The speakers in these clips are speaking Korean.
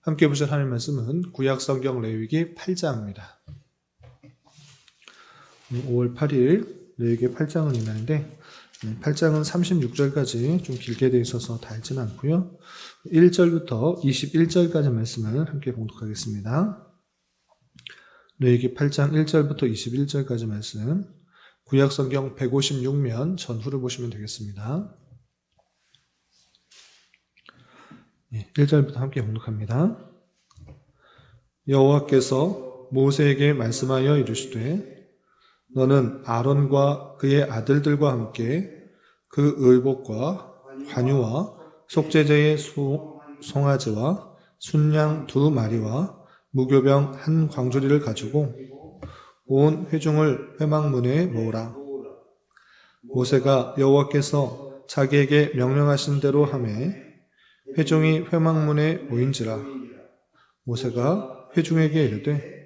함께 보실 하나님 말씀은 구약성경 레위기 8장입니다. 5월 8일 레위기 8장을 임하는데 8장은 36절까지 좀 길게 되어 있어서 다 읽지는 않고요. 1절부터 21절까지 말씀을 함께 봉독하겠습니다. 레위기 8장 1절부터 21절까지 말씀, 구약성경 156면 전후를 보시면 되겠습니다. 1절부터 함께 봉독합니다. 여호와께서 모세에게 말씀하여 이르시되 너는 아론과 그의 아들들과 함께 그 의복과 관유와 속죄제의 송아지와 순양 2마리와 무교병 1광주리를 가지고 온 회중을 회막문에 모으라. 모세가 여호와께서 자기에게 명령하신 대로 하매 회중이 회막문에 모인지라. 모세가 회중에게 이르되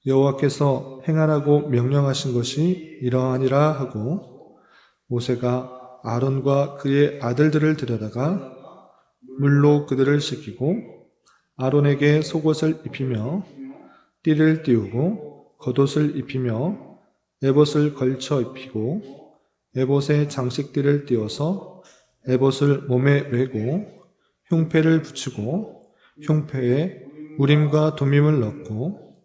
여호와께서 행하라고 명령하신 것이 이러하니라 하고 모세가 아론과 그의 아들들을 데려다가 물로 그들을 씻기고 아론에게 속옷을 입히며 띠를 띠우고 겉옷을 입히며 에봇을 걸쳐 입히고 에봇에 장식띠를 띠워서 에봇을 몸에 메고 흉패를 붙이고 흉패에 우림과 둠밈을 넣고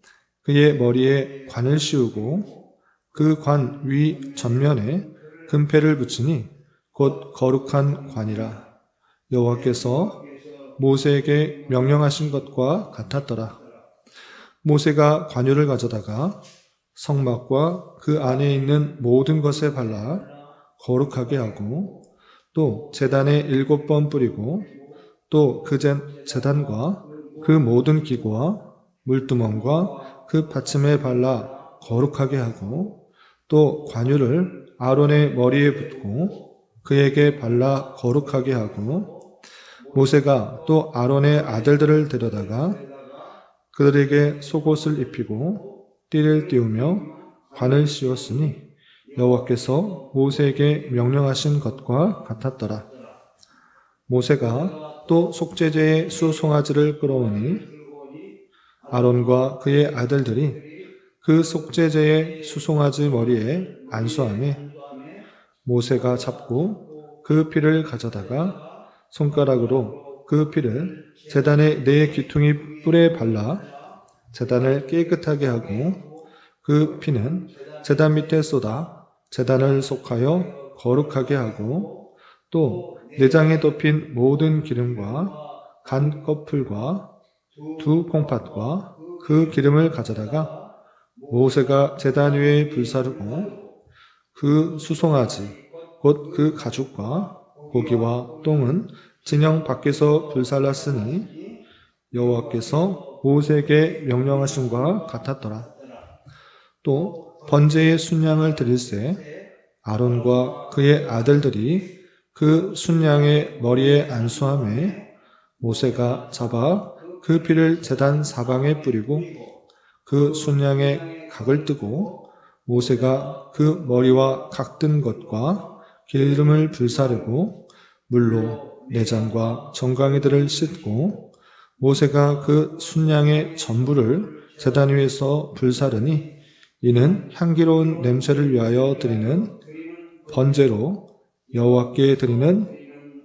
그의 머리에 관을 씌우고 그 관 위 전면에 금패를 붙이니 곧 거룩한 관이라. 여호와께서 모세에게 명령하신 것과 같았더라. 모세가 관유를 가져다가 성막과 그 안에 있는 모든 것에 발라 거룩하게 하고 또 제단에 7번 뿌리고 또 그 제단과 그 모든 기구와 물두멍과 그 받침에 발라 거룩하게 하고 또 관유를 아론의 머리에 붓고 그에게 발라 거룩하게 하고 모세가 또 아론의 아들들을 데려다가 그들에게 속옷을 입히고 띠를 띠우며 관을 씌웠으니 여호와께서 모세에게 명령하신 것과 같았더라. 모세가 또 속죄제의 수송아지를 끌어오니 아론과 그의 아들들이 그 속죄제의 수송아지 머리에 안수하며 모세가 잡고 그 피를 가져다가 손가락으로 그 피를 제단의 4귀퉁이 뿔에 발라 제단을 깨끗하게 하고 그 피는 제단 밑에 쏟아 제단을 속하여 거룩하게 하고 또 내장에 덮인 모든 기름과 간 껍풀과 2 콩팥과 그 기름을 가져다가 모세가 제단 위에 불사르고 그 수송아지 곧 그 가죽과 고기와 똥은 진영 밖에서 불살랐으니 여호와께서 모세에게 명령하신과 같았더라. 또 번제의 순양을 드릴새 아론과 그의 아들들이 그 순양의 머리에 안수하매 모세가 잡아 그 피를 제단 사방에 뿌리고 그 순양의 각을 뜨고 모세가 그 머리와 각 뜬 것과 기름을 불사르고 물로 내장과 정강이들을 씻고 모세가 그 순양의 전부를 제단 위에서 불사르니 이는 향기로운 냄새를 위하여 드리는 번제로 여호와께 드리는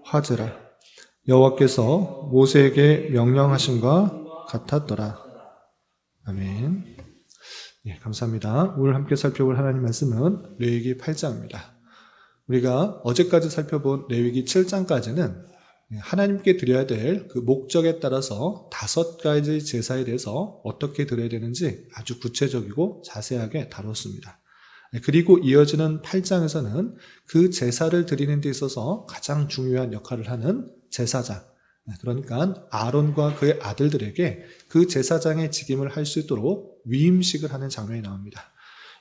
화제라. 여호와께서 모세에게 명령하신과 같았더라. 아멘. 감사합니다. 오늘 함께 살펴볼 하나님 말씀은 레위기 8장입니다. 우리가 어제까지 살펴본 레위기 7장까지는 하나님께 드려야 될 그 목적에 따라서 5가지 제사에 대해서 어떻게 드려야 되는지 아주 구체적이고 자세하게 다뤘습니다. 그리고 이어지는 8장에서는 그 제사를 드리는 데 있어서 가장 중요한 역할을 하는 제사장, 그러니까 아론과 그의 아들들에게 그 제사장의 직임을 할 수 있도록 위임식을 하는 장면이 나옵니다.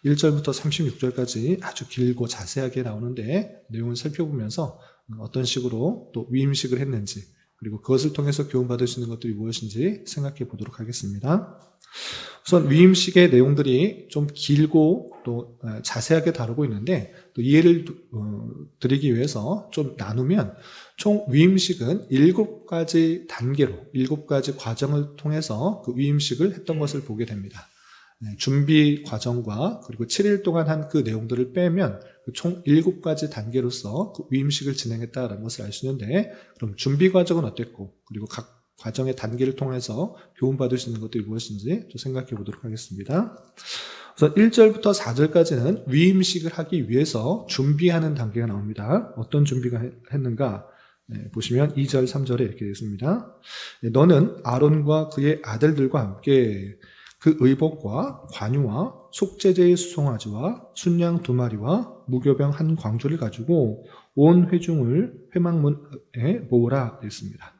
1절부터 36절까지 아주 길고 자세하게 나오는데 내용을 살펴보면서 어떤 식으로 또 위임식을 했는지 그리고 그것을 통해서 교훈받을 수 있는 것들이 무엇인지 생각해 보도록 하겠습니다. 우선 위임식의 내용들이 좀 길고 또 자세하게 다루고 있는데 또 이해를 드리기 위해서 좀 나누면 총 위임식은 7가지 단계로 7가지 과정을 통해서 그 위임식을 했던 것을 보게 됩니다. 준비 과정과 그리고 7일 동안 한 그 내용들을 빼면 총 7가지 단계로서 그 위임식을 진행했다는 것을 알 수 있는데, 그럼 준비 과정은 어땠고 그리고 각 과정의 단계를 통해서 교훈받을 수 있는 것들이 무엇인지 또 생각해 보도록 하겠습니다. 우선 1절부터 4절까지는 위임식을 하기 위해서 준비하는 단계가 나옵니다. 어떤 준비가 했는가? 보시면 2절, 3절에 이렇게 되어 있습니다. 너는 아론과 그의 아들들과 함께 그 의복과 관유와 속죄제의 수송아지와 순양 2마리와 무교병 1광주를 가지고 온 회중을 회막문에 모으라 했습니다.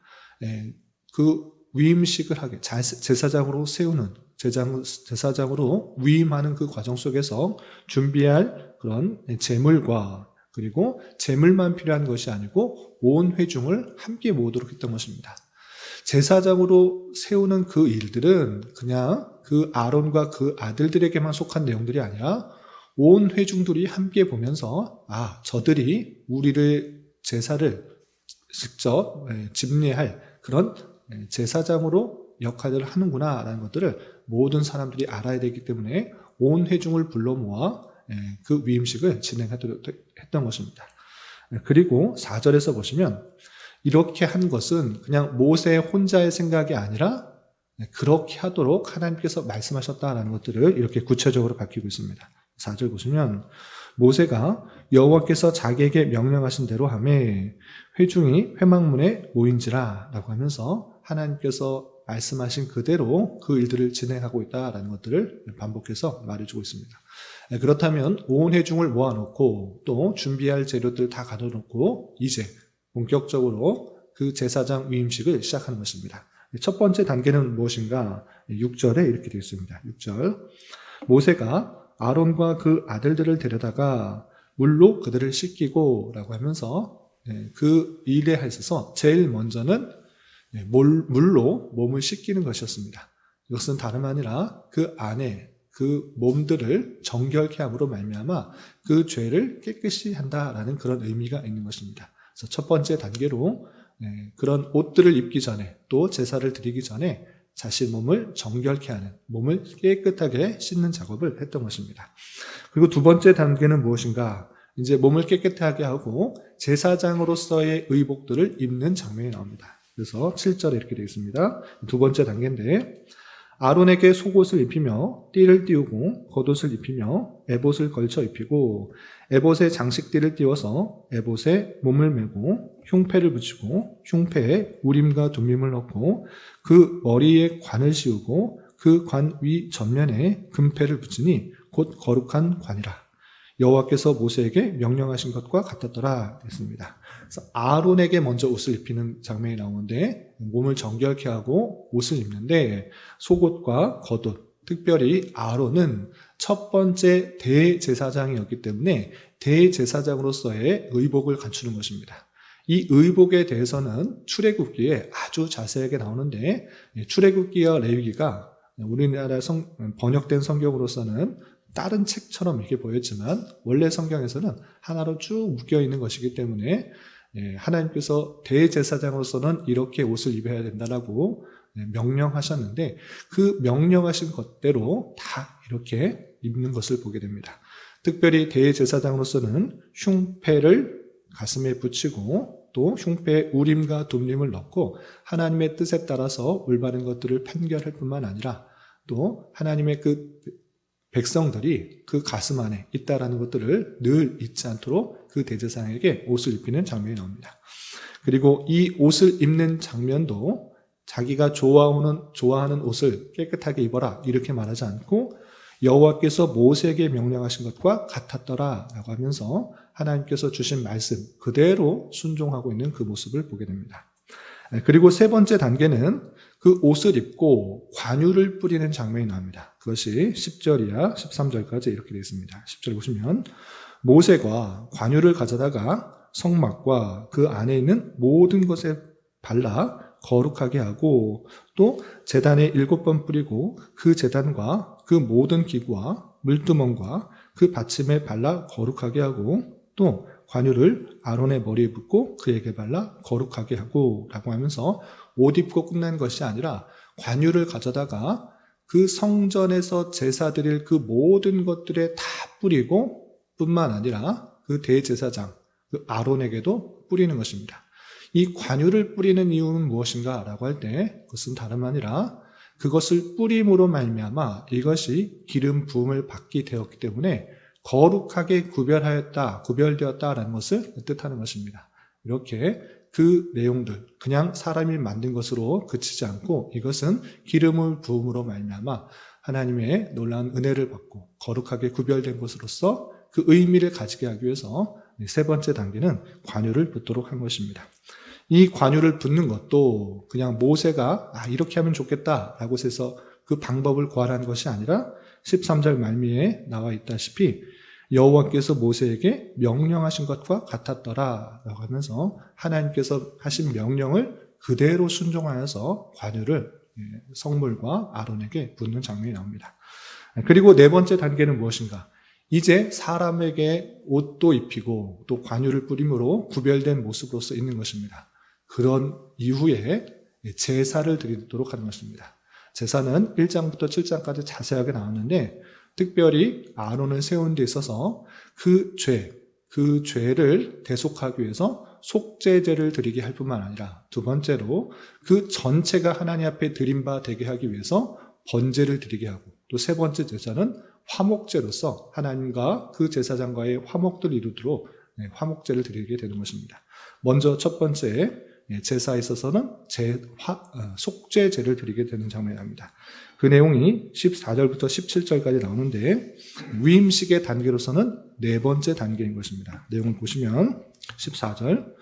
그 위임식을 하게 제사장으로 세우는 제사장으로 위임하는 그 과정 속에서 준비할 그런 제물과 그리고 제물만 필요한 것이 아니고 온 회중을 함께 모으도록 했던 것입니다. 제사장으로 세우는 그 일들은 그냥 그 아론과 그 아들들에게만 속한 내용들이 아니라 온 회중들이 함께 보면서 저들이 우리를 제사를 직접 집례할 그런 제사장으로 역할을 하는구나 라는 것들을 모든 사람들이 알아야 되기 때문에 온 회중을 불러 모아 그 위임식을 진행하도록 했던 것입니다. 그리고 4절에서 보시면 이렇게 한 것은 그냥 모세 혼자의 생각이 아니라 그렇게 하도록 하나님께서 말씀하셨다라는 것들을 이렇게 구체적으로 밝히고 있습니다. 4절 보시면 모세가 여호와께서 자기에게 명령하신 대로 하매 회중이 회막문에 모인지라 라고 하면서 하나님께서 말씀하신 그대로 그 일들을 진행하고 있다라는 것들을 반복해서 말해주고 있습니다. 그렇다면 온 회중을 모아놓고 또 준비할 재료들 다 가둬놓고 이제 본격적으로 그 제사장 위임식을 시작하는 것입니다. 첫 번째 단계는 무엇인가? 6절에 이렇게 되어 있습니다. 6절 모세가 아론과 그 아들들을 데려다가 물로 그들을 씻기고 라고 하면서 그 일에 있어서 제일 먼저는 물로 몸을 씻기는 것이었습니다. 이것은 다름 아니라 그 안에 그 몸들을 정결케 함으로 말미암아 그 죄를 깨끗이 한다라는 그런 의미가 있는 것입니다. 그래서 첫 번째 단계로 그런 옷들을 입기 전에 또 제사를 드리기 전에 자신 몸을 정결케 하는, 몸을 깨끗하게 씻는 작업을 했던 것입니다. 그리고 두 번째 단계는 무엇인가? 이제 몸을 깨끗하게 하고 제사장으로서의 의복들을 입는 장면이 나옵니다. 그래서 7절에 이렇게 되어 있습니다. 두 번째 단계인데 아론에게 속옷을 입히며 띠를 띄우고 겉옷을 입히며 에봇을 걸쳐 입히고 에봇에 장식띠를 띄워서 에봇에 몸을 메고 흉패를 붙이고 흉패에 우림과 둠밈을 넣고 그 머리에 관을 씌우고 그 관 위 전면에 금패를 붙이니 곧 거룩한 관이라. 여호와께서 모세에게 명령하신 것과 같았더라 했습니다. 그래서 아론에게 먼저 옷을 입히는 장면이 나오는데 몸을 정결케 하고 옷을 입는데 속옷과 겉옷, 특별히 아론은 첫 번째 대제사장이었기 때문에 대제사장으로서의 의복을 갖추는 것입니다. 이 의복에 대해서는 출애굽기에 아주 자세하게 나오는데 출애굽기와 레위기가 우리나라 번역된 성경으로서는 다른 책처럼 이렇게 보였지만 원래 성경에서는 하나로 쭉 묶여 있는 것이기 때문에 하나님께서 대제사장으로서는 이렇게 옷을 입어야 된다라고 명령하셨는데 그 명령하신 것대로 다 이렇게 입는 것을 보게 됩니다. 특별히 대제사장으로서는 흉패를 가슴에 붙이고 또 흉패에 우림과 둠림을 넣고 하나님의 뜻에 따라서 올바른 것들을 판결할 뿐만 아니라 또 하나님의 그 백성들이 그 가슴 안에 있다라는 것들을 늘 잊지 않도록 그 대제사장에게 옷을 입히는 장면이 나옵니다. 그리고 이 옷을 입는 장면도 자기가 좋아하는 옷을 깨끗하게 입어라 이렇게 말하지 않고 여호와께서 모세에게 명령하신 것과 같았더라 라고 하면서 하나님께서 주신 말씀 그대로 순종하고 있는 그 모습을 보게 됩니다. 그리고 세 번째 단계는 그 옷을 입고 관유를 뿌리는 장면이 나옵니다. 그것이 10절이야 13절까지 이렇게 되어 있습니다. 10절 보시면 모세가 관유를 가져다가 성막과 그 안에 있는 모든 것에 발라 거룩하게 하고, 또 제단에 7번 뿌리고 그 제단과 그 모든 기구와 물두멍과 그 받침에 발라 거룩하게 하고, 또 관유를 아론의 머리에 붓고 그에게 발라 거룩하게 하고 라고 하면서 옷 입고 끝난 것이 아니라 관유를 가져다가 그 성전에서 제사 드릴 그 모든 것들에 다 뿌리고, 뿐만 아니라 그 대제사장 그 아론에게도 뿌리는 것입니다. 이 관유를 뿌리는 이유는 무엇인가 라고 할 때 그것은 다름 아니라 그것을 뿌림으로 말미암아 이것이 기름 부음을 받게 되었기 때문에 거룩하게 구별되었다라는 것을 뜻하는 것입니다. 이렇게 그 내용들, 그냥 사람이 만든 것으로 그치지 않고 이것은 기름을 부음으로 말미암아 하나님의 놀라운 은혜를 받고 거룩하게 구별된 것으로서 그 의미를 가지게 하기 위해서 세 번째 단계는 관유를 붓도록 한 것입니다. 이 관유를 붓는 것도 그냥 모세가 이렇게 하면 좋겠다라고 해서 그 방법을 구하라는 것이 아니라 13절 말미에 나와 있다시피 여호와께서 모세에게 명령하신 것과 같았더라 라고 하면서 하나님께서 하신 명령을 그대로 순종하여서 관유를 성물과 아론에게 붓는 장면이 나옵니다. 그리고 네 번째 단계는 무엇인가? 이제 사람에게 옷도 입히고 또 관유를 뿌림으로 구별된 모습으로서 있는 것입니다. 그런 이후에 제사를 드리도록 하는 것입니다. 제사는 1장부터 7장까지 자세하게 나왔는데 특별히 아론을 세운 데 있어서 그 죄를 대속하기 위해서 속죄제를 드리게 할 뿐만 아니라 두 번째로 그 전체가 하나님 앞에 드린 바 되게 하기 위해서 번제를 드리게 하고, 또 세 번째 제사는 화목제로서 하나님과 그 제사장과의 화목들을 이루도록 화목제를 드리게 되는 것입니다. 먼저 첫 번째 제사에 있어서는 속죄제를 드리게 되는 장면입니다. 그 내용이 14절부터 17절까지 나오는데 위임식의 단계로서는 네 번째 단계인 것입니다. 내용을 보시면 14절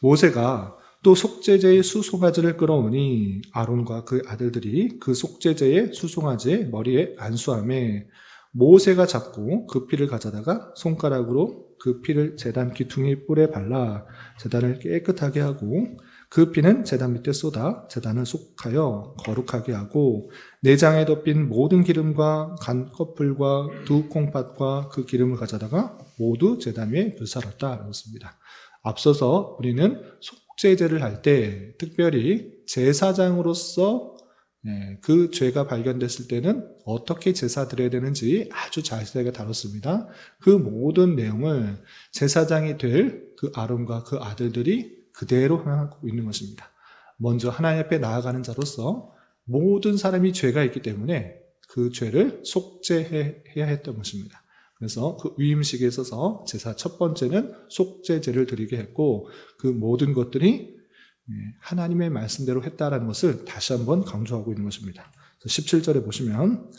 모세가 또 속죄제의 수송아지를 끌어오니 아론과 그 아들들이 그 속죄제의 수송아지의 머리에 안수하매 모세가 잡고 그 피를 가져다가 손가락으로 그 피를 제단 기퉁이 뿔에 발라 제단을 깨끗하게 하고 그 피는 제단 밑에 쏟아 제단을 속하여 거룩하게 하고 내장에 덮인 모든 기름과 간 커플과 두 콩팥과 그 기름을 가져다가 모두 제단 위에 불살았다. 그렇습니다. 앞서서 우리는 속죄제를 할 때 특별히 제사장으로서 그 죄가 발견됐을 때는 어떻게 제사 드려야 되는지 아주 자세하게 다뤘습니다. 그 모든 내용을 제사장이 될 그 아론과 그 아들들이 그대로 행하고 있는 것입니다. 먼저 하나님 앞에 나아가는 자로서 모든 사람이 죄가 있기 때문에 그 죄를 속죄해야 했던 것입니다. 그래서 그 위임식에 있어서 제사 첫 번째는 속죄제를 드리게 했고 그 모든 것들이 하나님의 말씀대로 했다라는 것을 다시 한번 강조하고 있는 것입니다. 17절에 보시면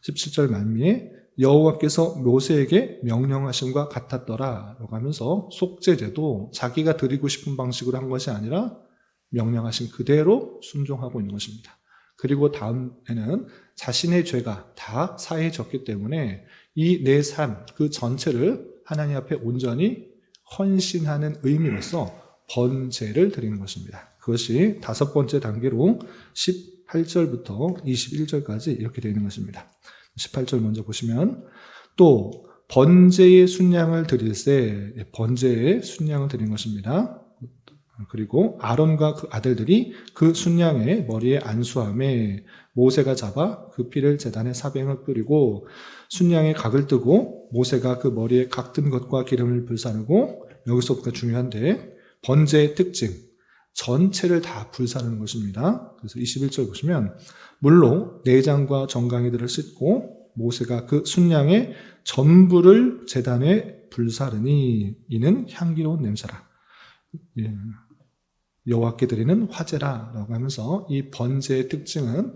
17절 말미에 여호와께서 모세에게 명령하심과 같았더라 라고 하면서 속죄제도 자기가 드리고 싶은 방식으로 한 것이 아니라 명령하신 그대로 순종하고 있는 것입니다. 그리고 다음에는 자신의 죄가 다 사해졌기 때문에 이 내 삶 그 전체를 하나님 앞에 온전히 헌신하는 의미로서 번제를 드리는 것입니다. 그것이 다섯 번째 단계로 18절부터 21절까지 이렇게 되어 있는 것입니다. 18절 먼저 보시면 또 번제의 순양을 드릴세 번제의 순양을 드린 것입니다. 그리고 아론과 그 아들들이 그 순양의 머리에 안수함에 모세가 잡아 그 피를 제단에 사병을 뿌리고 순양의 각을 뜨고 모세가 그 머리에 각 든 것과 기름을 불사르고 여기서부터 중요한데 번제의 특징 전체를 다 불사르는 것입니다. 그래서 21절 보시면 물로 내장과 정강이들을 씻고 모세가 그 순양의 전부를 제단에 불사르니 이는 향기로운 냄새라. 여호와께 드리는 화제라 라고 하면서 이 번제의 특징은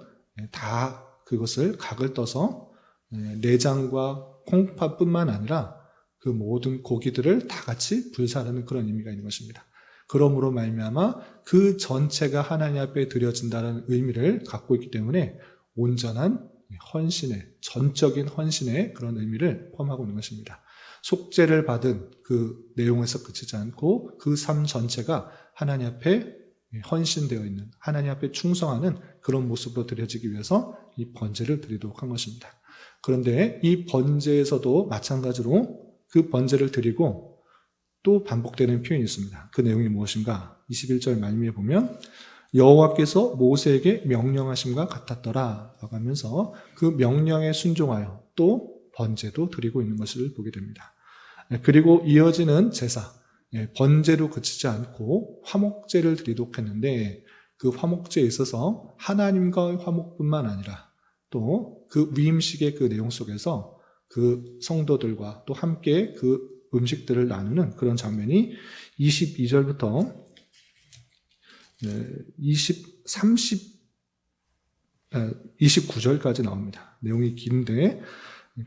다 그것을 각을 떠서 내장과 콩팥뿐만 아니라 그 모든 고기들을 다 같이 불사르는 그런 의미가 있는 것입니다. 그러므로 말미암아 그 전체가 하나님 앞에 드려진다는 의미를 갖고 있기 때문에 온전한 헌신의 전적인 헌신의 그런 의미를 포함하고 있는 것입니다. 속죄를 받은 그 내용에서 그치지 않고 그 삶 전체가 하나님 앞에 헌신되어 있는 하나님 앞에 충성하는 그런 모습으로 드려지기 위해서 이 번제를 드리도록 한 것입니다. 그런데 이 번제에서도 마찬가지로 그 번제를 드리고 또 반복되는 표현이 있습니다. 그 내용이 무엇인가? 21절 말미에 보면 여호와께서 모세에게 명령하심과 같았더라 라고 하면서 그 명령에 순종하여 또 번제도 드리고 있는 것을 보게 됩니다. 그리고 이어지는 제사, 번제로 그치지 않고 화목제를 드리도록 했는데 그 화목제에 있어서 하나님과의 화목뿐만 아니라 또 그 위임식의 그 내용 속에서 그 성도들과 또 함께 그 음식들을 나누는 그런 장면이 22절부터 29절까지 나옵니다. 내용이 긴데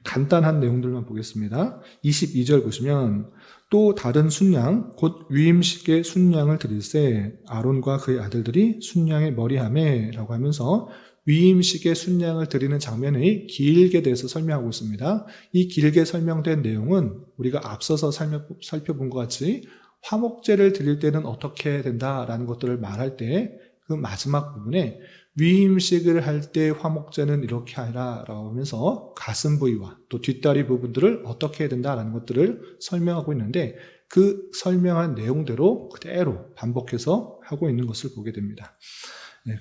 간단한 내용들만 보겠습니다. 22절 보시면 또 다른 순양 곧 위임식의 순양을 드릴세 아론과 그의 아들들이 순양의 머리하매 라고 하면서 위임식의 순양을 드리는 장면의 길게 대해서 설명하고 있습니다. 이 길게 설명된 내용은 우리가 앞서서 살펴본 것 같이 화목제를 드릴 때는 어떻게 해야 된다라는 것들을 말할 때 그 마지막 부분에 위임식을 할 때 화목제는 이렇게 하라 라고 하면서 가슴 부위와 또 뒷다리 부분들을 어떻게 해야 된다라는 것들을 설명하고 있는데 그 설명한 내용대로 그대로 반복해서 하고 있는 것을 보게 됩니다.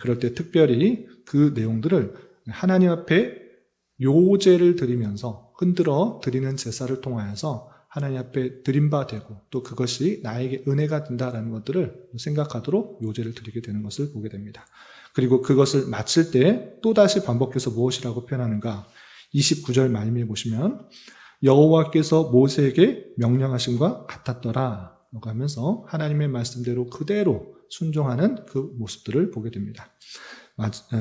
그럴 때 특별히 그 내용들을 하나님 앞에 요제를 드리면서 흔들어 드리는 제사를 통하여서 하나님 앞에 드린 바 되고 또 그것이 나에게 은혜가 된다라는 것들을 생각하도록 요제를 드리게 되는 것을 보게 됩니다. 그리고 그것을 마칠 때 또다시 반복해서 무엇이라고 표현하는가? 29절 말미에 보시면 여호와께서 모세에게 명령하심과 같았더라 라고 하면서 하나님의 말씀대로 그대로 순종하는 그 모습들을 보게 됩니다.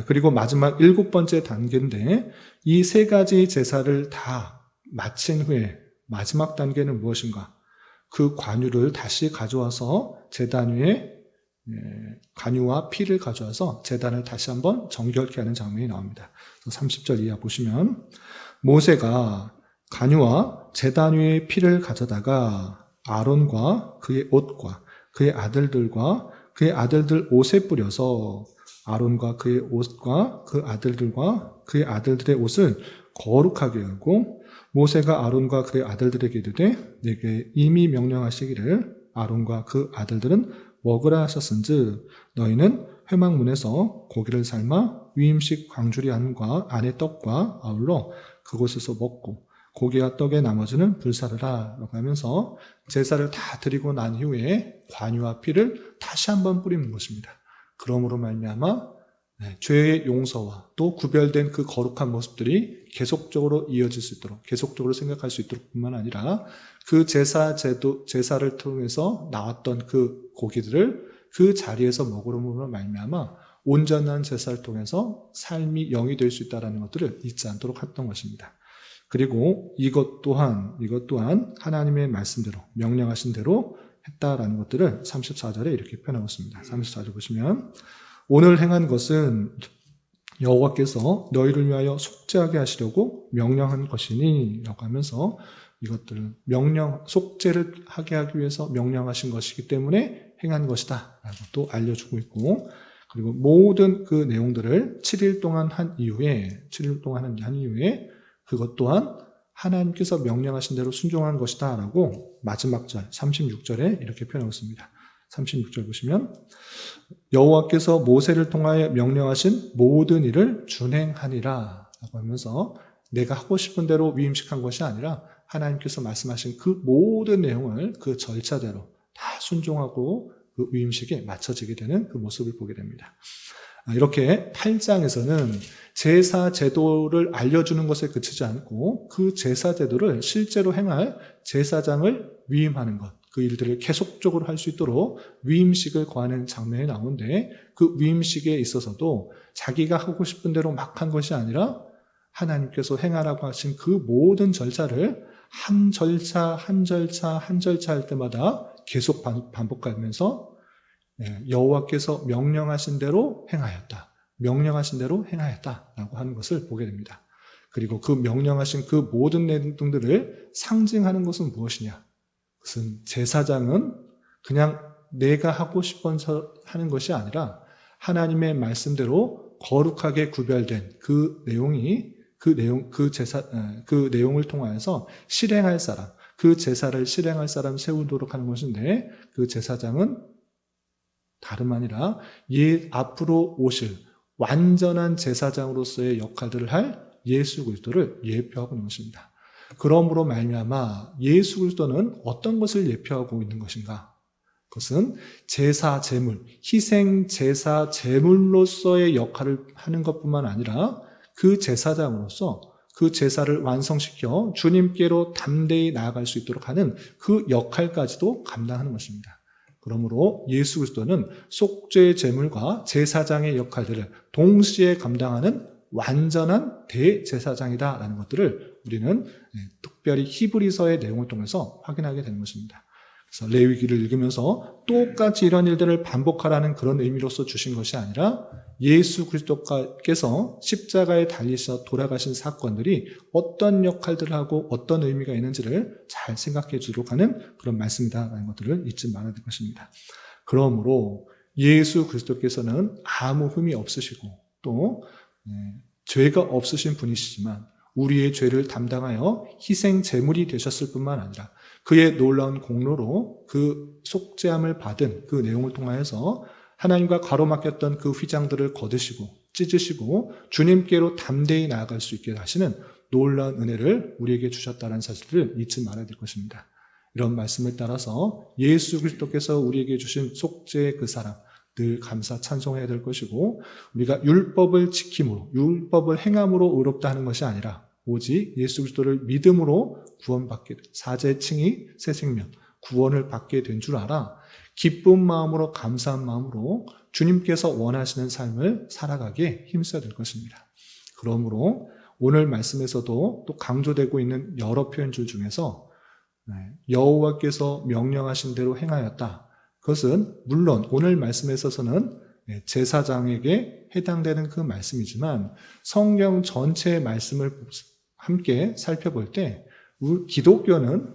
그리고 마지막 7번째 단계인데 이 세 가지 제사를 다 마친 후에 마지막 단계는 무엇인가? 그 관유를 다시 가져와서 제단 위에 관유와 피를 가져와서 제단을 다시 한번 정결케 하는 장면이 나옵니다. 30절 이하 보시면 모세가 관유와 제단 위에 피를 가져다가 아론과 그의 옷과 그의 아들들과 그의 아들들 옷에 뿌려서 아론과 그의 옷과 그 아들들과 그의 아들들의 옷을 거룩하게 하고 모세가 아론과 그의 아들들에게 이르되 내게 이미 명령하시기를 아론과 그 아들들은 먹으라 하셨은즉 너희는 회막문에서 고기를 삶아 위임식 광주리 안과 안의 떡과 아울러 그곳에서 먹고 고기와 떡의 나머지는 불사르라 라고 하면서 제사를 다 드리고 난 후에 관유와 피를 다시 한번 뿌리는 것입니다. 그러므로 말미암아 죄의 용서와 또 구별된 그 거룩한 모습들이 계속적으로 이어질 수 있도록 계속적으로 생각할 수 있도록 뿐만 아니라 그 제사를 통해서 나왔던 그 고기들을 그 자리에서 먹으므로 말미암아 온전한 제사를 통해서 삶이 영이 될 수 있다는 것들을 잊지 않도록 했던 것입니다. 그리고 이것 또한 하나님의 말씀대로 명령하신 대로 했다라는 것들을 34절에 이렇게 표현하고 있습니다. 34절 보시면 오늘 행한 것은 여호와께서 너희를 위하여 속죄하게 하시려고 명령한 것이니 라고 하면서 이것들을 속죄를 하게 하기 위해서 명령하신 것이기 때문에 행한 것이다 라고 또 알려주고 있고 그리고 모든 그 내용들을 7일 동안 한 이후에 그것 또한 하나님께서 명령하신 대로 순종한 것이다 라고 마지막 절 36절에 이렇게 표현하고 있습니다. 36절 보시면 여호와께서 모세를 통하여 명령하신 모든 일을 준행하니라 라고 하면서 내가 하고 싶은 대로 위임식한 것이 아니라 하나님께서 말씀하신 그 모든 내용을 그 절차대로 다 순종하고 그 위임식에 맞춰지게 되는 그 모습을 보게 됩니다. 이렇게 8장에서는 제사 제도를 알려주는 것에 그치지 않고 그 제사 제도를 실제로 행할 제사장을 위임하는 것, 그 일들을 계속적으로 할 수 있도록 위임식을 거하는 장면이 나오는데 그 위임식에 있어서도 자기가 하고 싶은 대로 막 한 것이 아니라 하나님께서 행하라고 하신 그 모든 절차를 한 절차 할 때마다 계속 반복하면서 여호와께서 명령하신 대로 행하였다. 라고 하는 것을 보게 됩니다. 그리고 그 명령하신 그 모든 내용들을 상징하는 것은 무엇이냐? 그것은 제사장은 그냥 내가 하고 싶어서 하는 것이 아니라 하나님의 말씀대로 거룩하게 구별된 그 내용을 통하여서 실행할 사람, 그 제사를 실행할 사람 세우도록 하는 것인데, 그 제사장은 다름 아니라 앞으로 오실 완전한 제사장으로서의 역할들을 할 예수 그리스도를 예표하고 있는 것입니다. 그러므로 말미암아 예수 그리스도는 어떤 것을 예표하고 있는 것인가? 그것은 제사 제물, 희생 제사 제물로서의 역할을 하는 것뿐만 아니라 그 제사장으로서 그 제사를 완성시켜 주님께로 담대히 나아갈 수 있도록 하는 그 역할까지도 감당하는 것입니다. 그러므로 예수 그리스도는 속죄 제물과 제사장의 역할들을 동시에 감당하는 완전한 대제사장이다라는 것들을 우리는 특별히 히브리서의 내용을 통해서 확인하게 되는 것입니다. 그래서 레위기를 읽으면서 똑같이 이런 일들을 반복하라는 그런 의미로서 주신 것이 아니라 예수 그리스도께서 십자가에 달리셔 돌아가신 사건들이 어떤 역할들을 하고 어떤 의미가 있는지를 잘 생각해 주도록 하는 그런 말씀이다라는 것들을 잊지 말아야 될 것입니다. 그러므로 예수 그리스도께서는 아무 흠이 없으시고 또 죄가 없으신 분이시지만 우리의 죄를 담당하여 희생 제물이 되셨을 뿐만 아니라 그의 놀라운 공로로 그 속죄함을 받은 그 내용을 통하여서 하나님과 가로막혔던 그 휘장들을 거두시고 찢으시고 주님께로 담대히 나아갈 수 있게 하시는 놀라운 은혜를 우리에게 주셨다는 사실을 잊지 말아야 될 것입니다. 이런 말씀을 따라서 예수 그리스도께서 우리에게 주신 속죄의 그 사랑 늘 감사 찬송해야 될 것이고, 우리가 율법을 지킴으로 율법을 행함으로 의롭다 하는 것이 아니라 오직 예수 그리스도를 믿음으로 구원받게 사죄의 칭의 새 생명 구원을 받게 된 줄 알아 기쁜 마음으로 감사한 마음으로 주님께서 원하시는 삶을 살아가기에 힘써야 될 것입니다. 그러므로 오늘 말씀에서도 또 강조되고 있는 여러 표현들 중에서 여호와께서 명령하신 대로 행하였다. 그것은 물론 오늘 말씀에 있어서는 제사장에게 해당되는 그 말씀이지만 성경 전체의 말씀을 함께 살펴볼 때 기독교는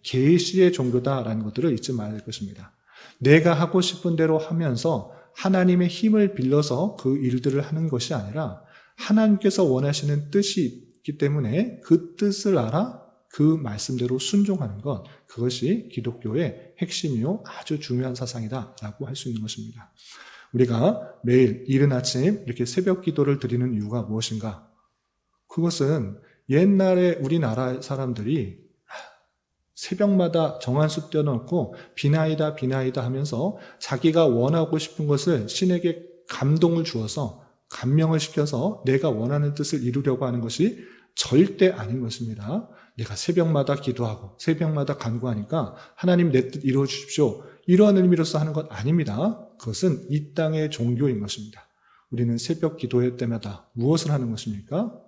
계시의 종교다라는 것들을 잊지 말아야 될 것입니다. 내가 하고 싶은 대로 하면서 하나님의 힘을 빌려서 그 일들을 하는 것이 아니라 하나님께서 원하시는 뜻이 있기 때문에 그 뜻을 알아 그 말씀대로 순종하는 것, 그것이 기독교의 핵심이요 아주 중요한 사상이다라고 할 수 있는 것입니다. 우리가 매일 이른 아침 이렇게 새벽 기도를 드리는 이유가 무엇인가? 그것은 옛날에 우리나라 사람들이 새벽마다 정한수 떼어놓고 비나이다 비나이다 하면서 자기가 원하고 싶은 것을 신에게 감동을 주어서 감명을 시켜서 내가 원하는 뜻을 이루려고 하는 것이 절대 아닌 것입니다. 내가 새벽마다 기도하고 새벽마다 간구하니까 하나님 내 뜻 이루어 주십시오. 이러한 의미로서 하는 것 아닙니다. 그것은 이 땅의 종교인 것입니다. 우리는 새벽 기도회 때마다 무엇을 하는 것입니까?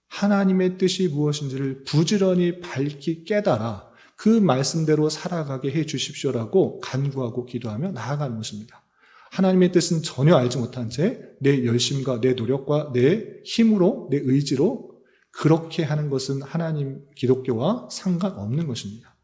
하나님의 뜻이 무엇인지를 부지런히 밝히 깨달아 그 말씀대로 살아가게 해 주십시오라고 간구하고 기도하며 나아가는 것입니다. 하나님의 뜻은 전혀 알지 못한 채 내 열심과 내 노력과 내 힘으로 내 의지로 그렇게 하는 것은 하나님 기독교와 상관없는 것입니다.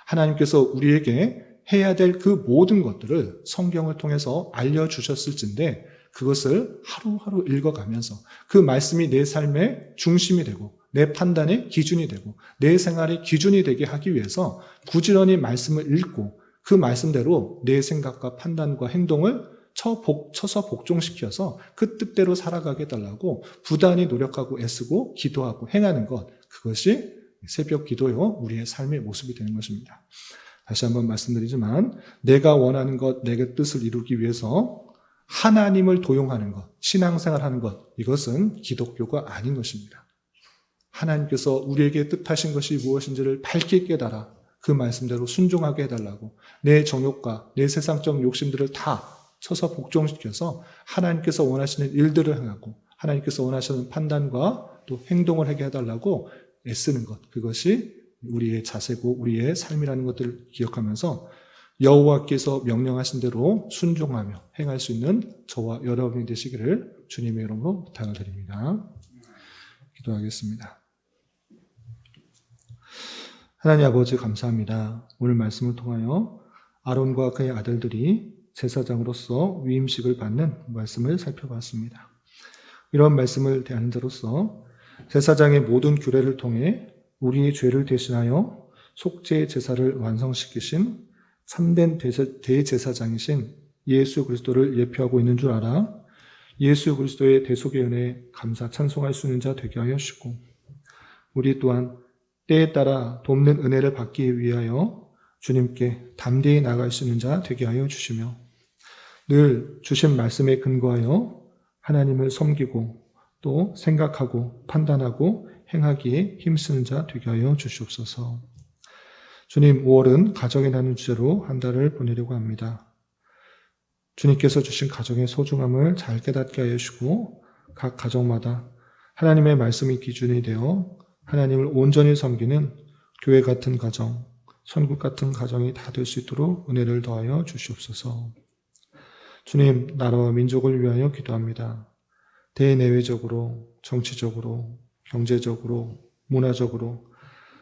하나님께서 우리에게 해야 될 그 모든 것들을 성경을 통해서 알려주셨을진데 그것을 하루하루 읽어가면서 그 말씀이 내 삶의 중심이 되고 내 판단의 기준이 되고 내 생활의 기준이 되게 하기 위해서 부지런히 말씀을 읽고 그 말씀대로 내 생각과 판단과 행동을 쳐서 복종시켜서 그 뜻대로 살아가게 해달라고 부단히 노력하고 애쓰고 기도하고 행하는 것, 그것이 새벽 기도요 우리의 삶의 모습이 되는 것입니다. 다시 한번 말씀드리지만 내가 원하는 것, 내게 뜻을 이루기 위해서 하나님을 도용하는 것, 신앙생활하는 것, 이것은 기독교가 아닌 것입니다. 하나님께서 우리에게 뜻하신 것이 무엇인지를 밝게 깨달아 그 말씀대로 순종하게 해달라고 내 정욕과 내 세상적 욕심들을 다 쳐서 복종시켜서 하나님께서 원하시는 일들을 행하고 하나님께서 원하시는 판단과 또 행동을 하게 해달라고 애쓰는 것, 그것이 우리의 자세고 우리의 삶이라는 것들을 기억하면서 여호와께서 명령하신 대로 순종하며 행할 수 있는 저와 여러분이 되시기를 주님의 이름으로 부탁을 드립니다. 기도하겠습니다. 하나님 아버지 감사합니다. 오늘 말씀을 통하여 아론과 그의 아들들이 제사장으로서 위임식을 받는 말씀을 살펴봤습니다. 이런 말씀을 대하는 자로서 제사장의 모든 규례를 통해 우리의 죄를 대신하여 속죄 제사를 완성시키신 참된 대제사장이신 예수 그리스도를 예표하고 있는 줄 알아 예수 그리스도의 대속의 은혜에 감사 찬송할 수 있는 자 되게 하여 주시고 우리 또한 때에 따라 돕는 은혜를 받기 위하여 주님께 담대히 나아갈 수 있는 자 되게 하여 주시며 늘 주신 말씀에 근거하여 하나님을 섬기고 또 생각하고 판단하고 행하기에 힘쓰는 자 되게 하여 주시옵소서. 주님, 5월은 가정에 나눈 주제로 한 달을 보내려고 합니다. 주님께서 주신 가정의 소중함을 잘 깨닫게 하여 주시고 각 가정마다 하나님의 말씀이 기준이 되어 하나님을 온전히 섬기는 교회 같은 가정, 천국 같은 가정이 다 될 수 있도록 은혜를 더하여 주시옵소서. 주님, 나라와 민족을 위하여 기도합니다. 대내외적으로, 정치적으로, 경제적으로, 문화적으로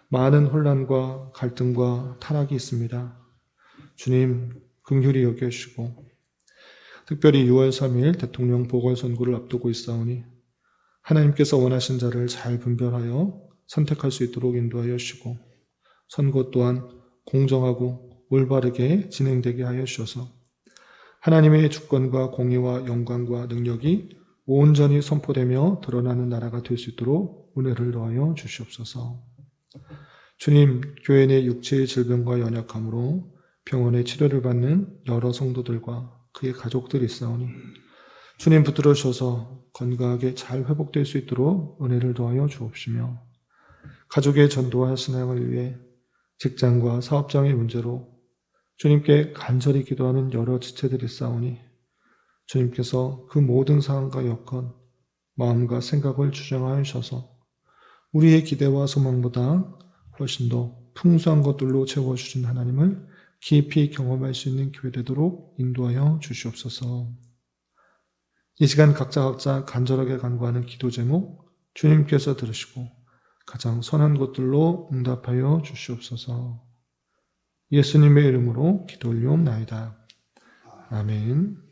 많은 혼란과 갈등과 타락이 있습니다. 주님, 긍휼히 여겨주시고 특별히 6월 3일 대통령 보궐선거를 앞두고 있사오니 하나님께서 원하신 자를 잘 분별하여 선택할 수 있도록 인도하여 주시고 선거 또한 공정하고 올바르게 진행되게 하여 주셔서 하나님의 주권과 공의와 영광과 능력이 온전히 선포되며 드러나는 나라가 될 수 있도록 은혜를 더하여 주시옵소서. 주님, 교회 내 육체의 질병과 연약함으로 병원에 치료를 받는 여러 성도들과 그의 가족들이 있사오니 주님 붙들어 주셔서 건강하게 잘 회복될 수 있도록 은혜를 더하여 주옵시며 가족의 전도와 신앙을 위해 직장과 사업장의 문제로 주님께 간절히 기도하는 여러 지체들이 있사오니 주님께서 그 모든 상황과 여건, 마음과 생각을 주장하여 주셔서 우리의 기대와 소망보다 훨씬 더 풍성한 것들로 채워주신 하나님을 깊이 경험할 수 있는 교회 되도록 인도하여 주시옵소서. 이 시간 각자 간절하게 간구하는 기도 제목 주님께서 들으시고 가장 선한 것들로 응답하여 주시옵소서. 예수님의 이름으로 기도 올리옵나이다. 아멘.